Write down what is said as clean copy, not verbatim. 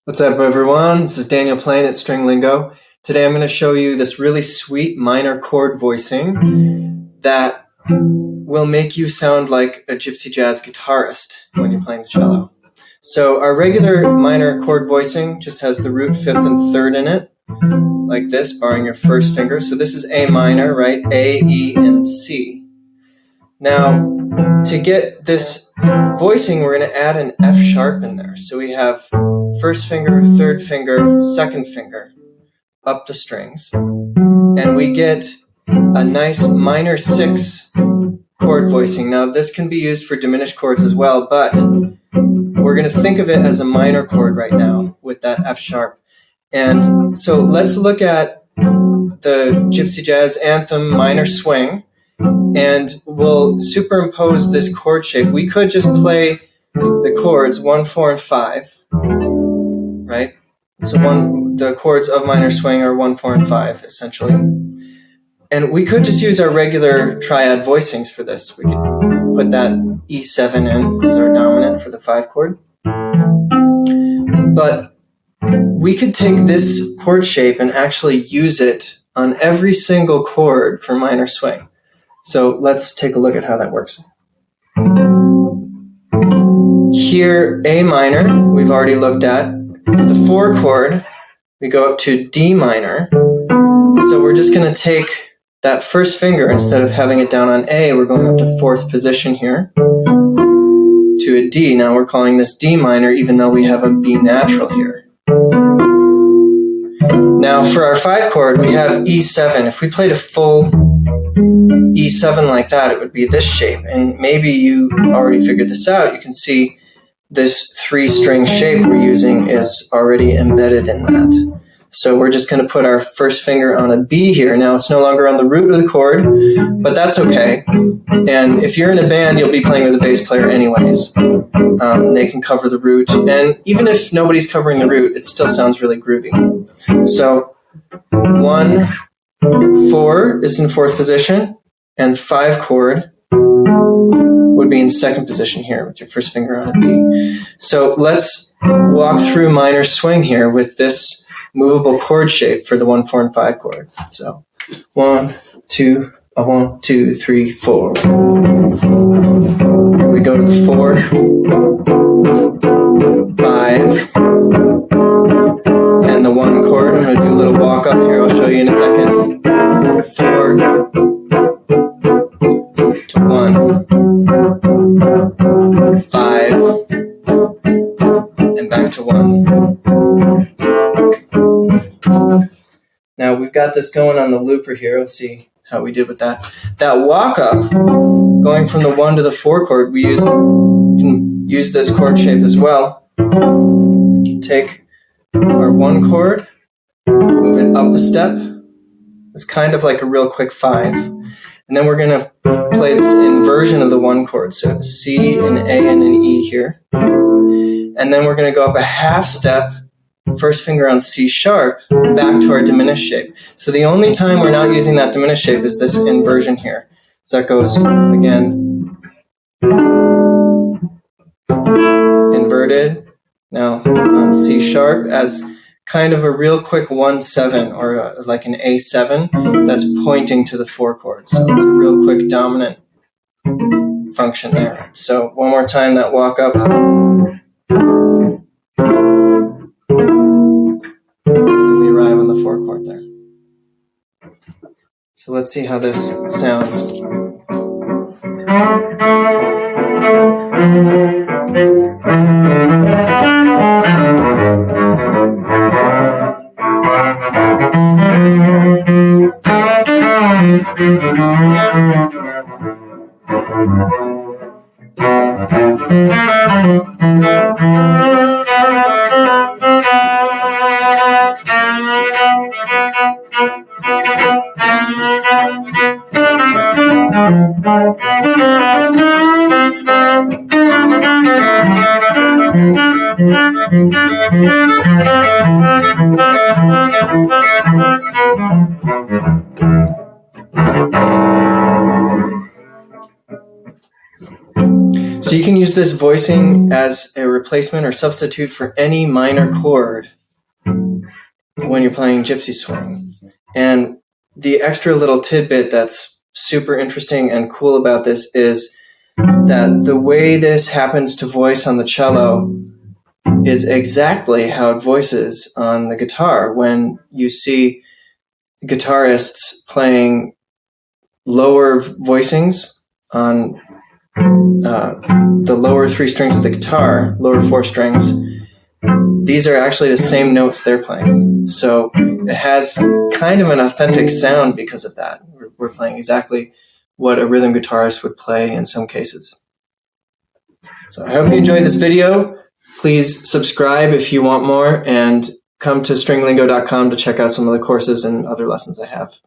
What's up, everyone? This is Daniel playing at String Lingo. Today I'm going to show you this really sweet minor chord voicing that will make you sound like a gypsy jazz guitarist when you're playing the cello. So our regular minor chord voicing just has the root, fifth, and third in it, like this, barring your first finger. So this is A minor, right? A, E, and C. Now, to get this voicing, we're going to add an F sharp in there. So we have first finger, third finger, second finger up the strings. And we get a nice minor 6 chord voicing. Now, this can be used for diminished chords as well, but we're going to think of it as a minor chord right now with that F sharp. And so let's look at the Gypsy Jazz Anthem minor swing, and we'll superimpose this chord shape. We could just play the chords 1, 4, and 5, right? So the chords of minor swing are 1, 4, and 5, essentially. And we could just use our regular triad voicings for this. We could put that E7 in as our dominant for the 5 chord. But we could take this chord shape and actually use it on every single chord for minor swing. So let's take a look at how that works. Here, A minor, we've already looked at. For the 4 chord, we go up to D minor. So we're just going to take that first finger, instead of having it down on A, we're going up to 4th position here to a D. Now we're calling this D minor, even though we have a B natural here. Now for our 5 chord, we have E7. If we played a full E7 like that, it would be this shape. And maybe you already figured this out. You can see this 3-string shape we're using is already embedded in that. So we're just going to put our first finger on a B here. Now it's no longer on the root of the chord, but that's okay. And if you're in a band, you'll be playing with a bass player anyways. They can cover the root. And even if nobody's covering the root, it still sounds really groovy. So 1, 4 is in 4th position, and 5 chord would be in 2nd position here with your first finger on a B. So let's walk through minor swing here with this movable chord shape for the 1, 4, and 5 chord. So 1, 2, 1, 2, 3, 4. Here we go to the 4, 5, and the 1 chord. I'm going to do a little walk up here. I'll show you in a second. 4 to 1, 5, and back to 1. Now we've got this going on the looper here. Let's see how we did with that. That walk up, going from the 1 to the 4 chord, we can use this chord shape as well. Take our 1 chord, move it up a step. It's kind of like a real quick 5. And then we're going to play this inversion of the 1 chord. So C, and A, and an E here. And then we're going to go up a half step, first finger on C sharp, back to our diminished shape. So the only time we're not using that diminished shape is this inversion here. So that goes, again, inverted, now on C sharp as kind of a real quick 1-7 or like an A7 that's pointing to the 4 chord. So it's a real quick dominant function there. So one more time, that walk up. The 4 chord there. So let's see how this sounds. So you can use this voicing as a replacement or substitute for any minor chord when you're playing Gypsy Swing. And the extra little tidbit that's super interesting and cool about this is that the way this happens to voice on the cello is exactly how it voices on the guitar. When you see guitarists playing lower voicings on the lower 3 strings of the guitar, lower 4 strings, these are actually the same notes they're playing. So it has kind of an authentic sound because of that. We're playing exactly what a rhythm guitarist would play in some cases. So I hope you enjoyed this video. Please subscribe if you want more, and come to stringlingo.com to check out some of the courses and other lessons I have.